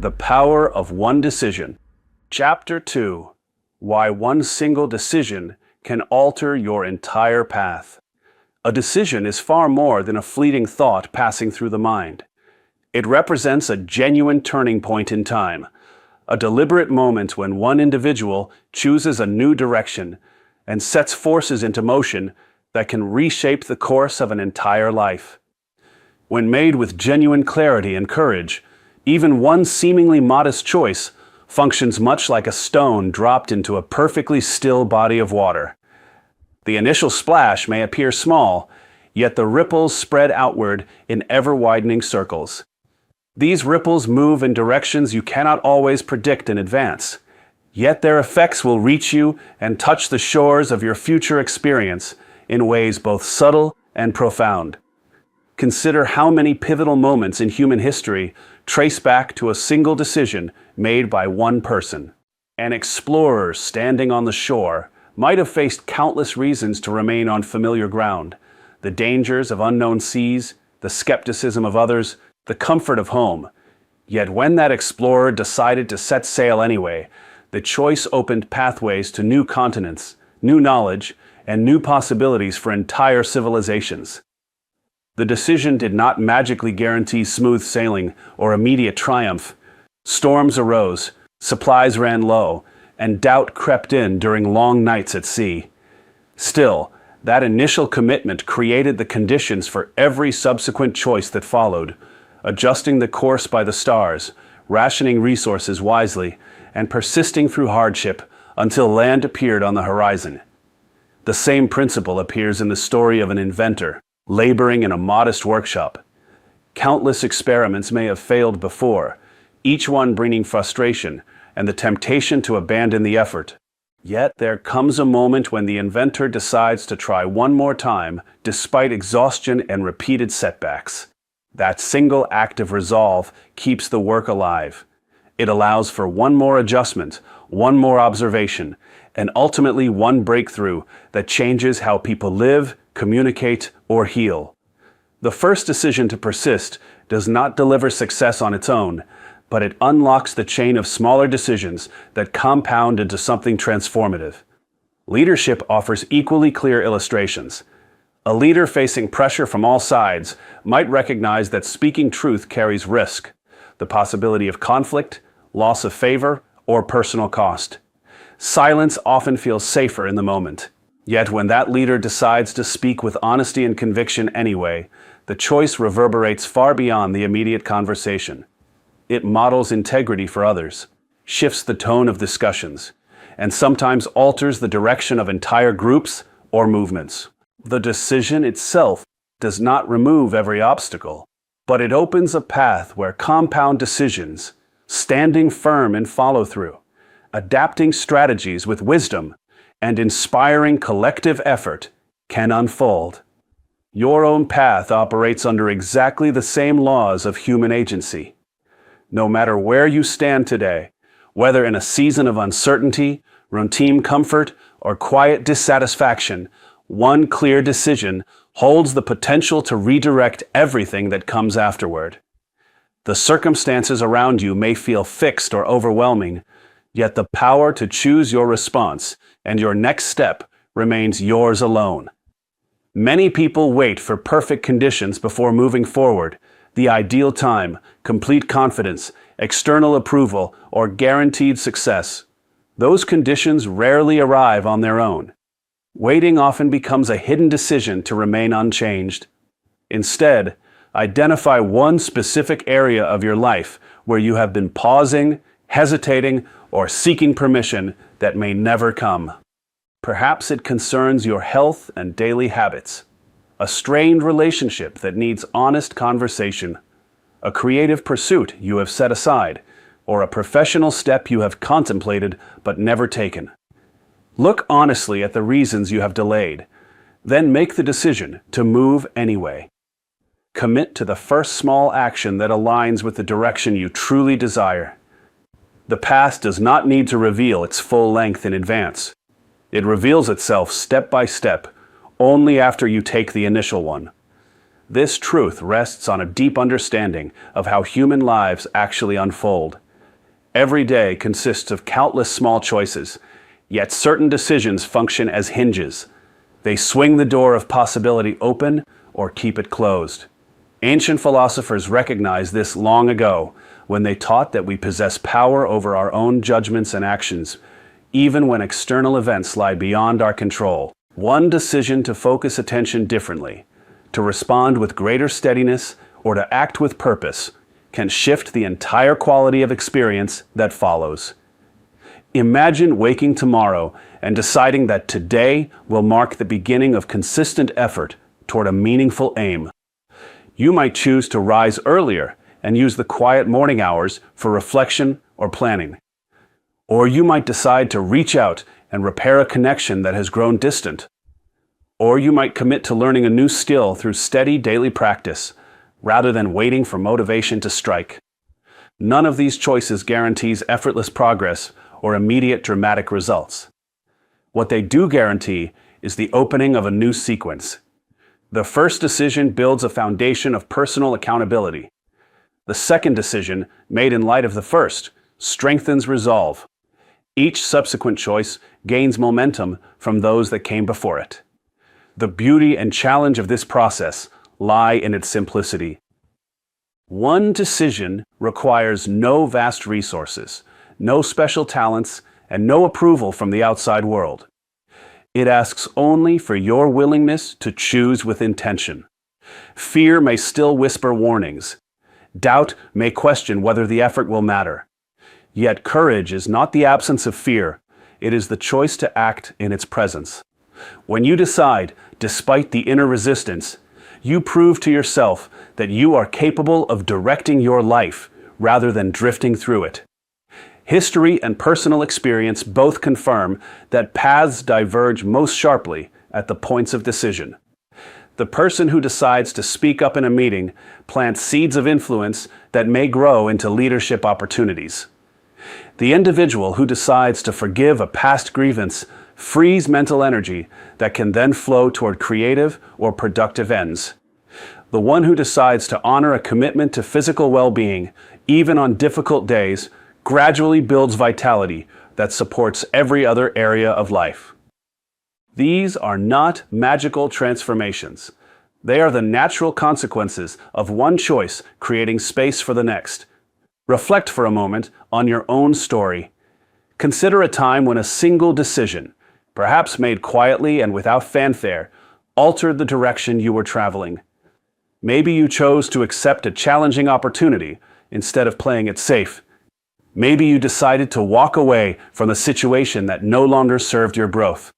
The Power of One Decision. Chapter 2. Why one single decision can alter your entire path. A decision is far more than a fleeting thought passing through the mind. It represents a genuine turning point in time, a deliberate moment when one individual chooses a new direction and sets forces into motion that can reshape the course of an entire life. When made with genuine clarity and courage, even one seemingly modest choice functions much like a stone dropped into a perfectly still body of water. The initial splash may appear small, yet the ripples spread outward in ever-widening circles. These ripples move in directions you cannot always predict in advance, yet their effects will reach you and touch the shores of your future experience in ways both subtle and profound. Consider how many pivotal moments in human history trace back to a single decision made by one person. An explorer standing on the shore might have faced countless reasons to remain on familiar ground: the dangers of unknown seas, the skepticism of others, the comfort of home. Yet when that explorer decided to set sail anyway, the choice opened pathways to new continents, new knowledge, and new possibilities for entire civilizations. The decision did not magically guarantee smooth sailing or immediate triumph. Storms arose, supplies ran low, and doubt crept in during long nights at sea. Still, that initial commitment created the conditions for every subsequent choice that followed, adjusting the course by the stars, rationing resources wisely, and persisting through hardship until land appeared on the horizon. The same principle appears in the story of an inventor laboring in a modest workshop. Countless experiments may have failed before, each one bringing frustration and the temptation to abandon the effort. Yet there comes a moment when the inventor decides to try one more time despite exhaustion and repeated setbacks. That single act of resolve keeps the work alive. It allows for one more adjustment, one more observation, and ultimately one breakthrough that changes how people live, communicate, or heal. The first decision to persist does not deliver success on its own, but it unlocks the chain of smaller decisions that compound into something transformative. Leadership offers equally clear illustrations. A leader facing pressure from all sides might recognize that speaking truth carries risk, the possibility of conflict, loss of favor, or personal cost. Silence often feels safer in the moment. Yet when that leader decides to speak with honesty and conviction anyway, the choice reverberates far beyond the immediate conversation. It models integrity for others, shifts the tone of discussions, and sometimes alters the direction of entire groups or movements. The decision itself does not remove every obstacle, but it opens a path where compound decisions, standing firm in follow-through, adapting strategies with wisdom, and inspiring collective effort can unfold. Your own path operates under exactly the same laws of human agency. No matter where you stand today, whether in a season of uncertainty, routine comfort, or quiet dissatisfaction, one clear decision holds the potential to redirect everything that comes afterward. The circumstances around you may feel fixed or overwhelming, yet the power to choose your response and your next step remains yours alone. Many people wait for perfect conditions before moving forward: the ideal time, complete confidence, external approval, or guaranteed success. Those conditions rarely arrive on their own. Waiting often becomes a hidden decision to remain unchanged. Instead, identify one specific area of your life where you have been pausing, hesitating, or seeking permission that may never come. Perhaps it concerns your health and daily habits, a strained relationship that needs honest conversation, a creative pursuit you have set aside, or a professional step you have contemplated but never taken. Look honestly at the reasons you have delayed, then make the decision to move anyway. Commit to the first small action that aligns with the direction you truly desire. The path does not need to reveal its full length in advance. It reveals itself step by step, only after you take the initial one. This truth rests on a deep understanding of how human lives actually unfold, Every day consists of countless small choices, yet certain decisions function as hinges. They swing the door of possibility open or keep it closed. Ancient philosophers recognized this long ago when they taught that we possess power over our own judgments and actions, even when external events lie beyond our control. One decision to focus attention differently, to respond with greater steadiness, or to act with purpose can shift the entire quality of experience that follows. Imagine waking tomorrow and deciding that today will mark the beginning of consistent effort toward a meaningful aim. You might choose to rise earlier and use the quiet morning hours for reflection or planning. Or you might decide to reach out and repair a connection that has grown distant. Or you might commit to learning a new skill through steady daily practice, rather than waiting for motivation to strike. None of these choices guarantees effortless progress or immediate dramatic results. What they do guarantee is the opening of a new sequence. The first decision builds a foundation of personal accountability. The second decision, made in light of the first, strengthens resolve. Each subsequent choice gains momentum from those that came before it. The beauty and challenge of this process lie in its simplicity. One decision requires no vast resources, no special talents, and no approval from the outside world. It asks only for your willingness to choose with intention. Fear may still whisper warnings. Doubt may question whether the effort will matter. Yet courage is not the absence of fear, it is the choice to act in its presence. When you decide, despite the inner resistance, you prove to yourself that you are capable of directing your life rather than drifting through it. History and personal experience both confirm that paths diverge most sharply at the points of decision. The person who decides to speak up in a meeting plants seeds of influence that may grow into leadership opportunities. The individual who decides to forgive a past grievance frees mental energy that can then flow toward creative or productive ends. The one who decides to honor a commitment to physical well-being, even on difficult days, gradually builds vitality that supports every other area of life. These are not magical transformations. They are the natural consequences of one choice creating space for the next. Reflect for a moment on your own story. Consider a time when a single decision, perhaps made quietly and without fanfare, altered the direction you were traveling. Maybe you chose to accept a challenging opportunity instead of playing it safe. Maybe you decided to walk away from a situation that no longer served your growth.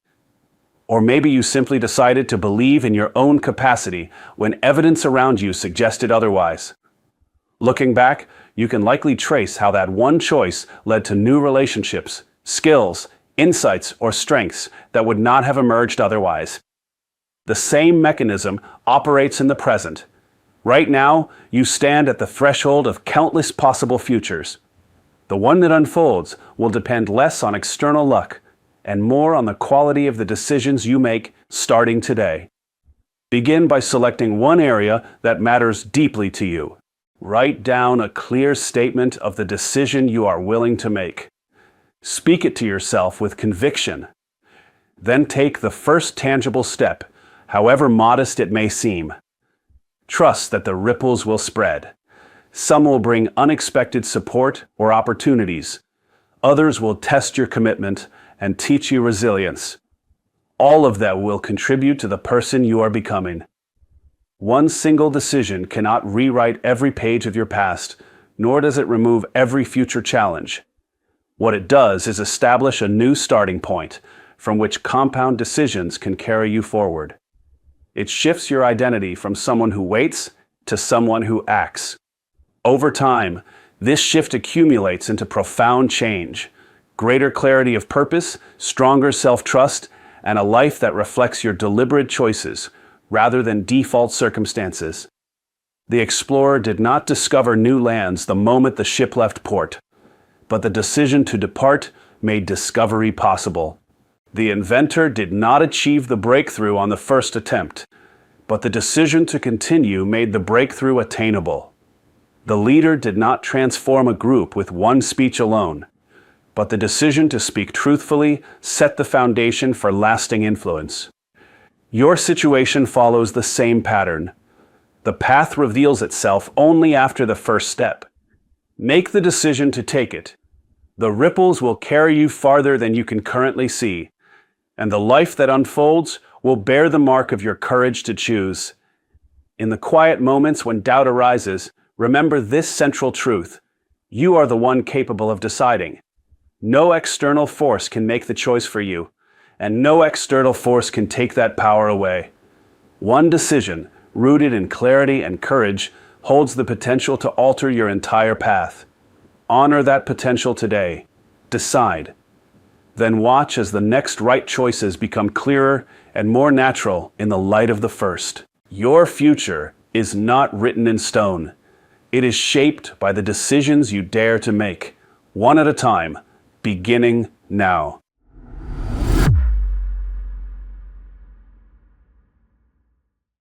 Or maybe you simply decided to believe in your own capacity when evidence around you suggested otherwise. Looking back, you can likely trace how that one choice led to new relationships, skills, insights, or strengths that would not have emerged otherwise. The same mechanism operates in the present. Right now, you stand at the threshold of countless possible futures. The one that unfolds will depend less on external luck and more on the quality of the decisions you make starting today. Begin by selecting one area that matters deeply to you. Write down a clear statement of the decision you are willing to make. Speak it to yourself with conviction. Then take the first tangible step, however modest it may seem. Trust that the ripples will spread. Some will bring unexpected support or opportunities. Others will test your commitment and teach you resilience. All of that will contribute to the person you are becoming. One single decision cannot rewrite every page of your past, nor does it remove every future challenge. What it does is establish a new starting point from which compound decisions can carry you forward. It shifts your identity from someone who waits to someone who acts. Over time, this shift accumulates into profound change, greater clarity of purpose, stronger self-trust, and a life that reflects your deliberate choices rather than default circumstances. The explorer did not discover new lands the moment the ship left port, but the decision to depart made discovery possible. The inventor did not achieve the breakthrough on the first attempt, but the decision to continue made the breakthrough attainable. The leader did not transform a group with one speech alone, but the decision to speak truthfully set the foundation for lasting influence. Your situation follows the same pattern. The path reveals itself only after the first step. Make the decision to take it. The ripples will carry you farther than you can currently see, and the life that unfolds will bear the mark of your courage to choose. In the quiet moments when doubt arises, remember this central truth: you are the one capable of deciding. No external force can make the choice for you, and no external force can take that power away. One decision, rooted in clarity and courage, holds the potential to alter your entire path. Honor that potential today. Decide. Then watch as the next right choices become clearer and more natural in the light of the first. Your future is not written in stone. It is shaped by the decisions you dare to make, one at a time, beginning now.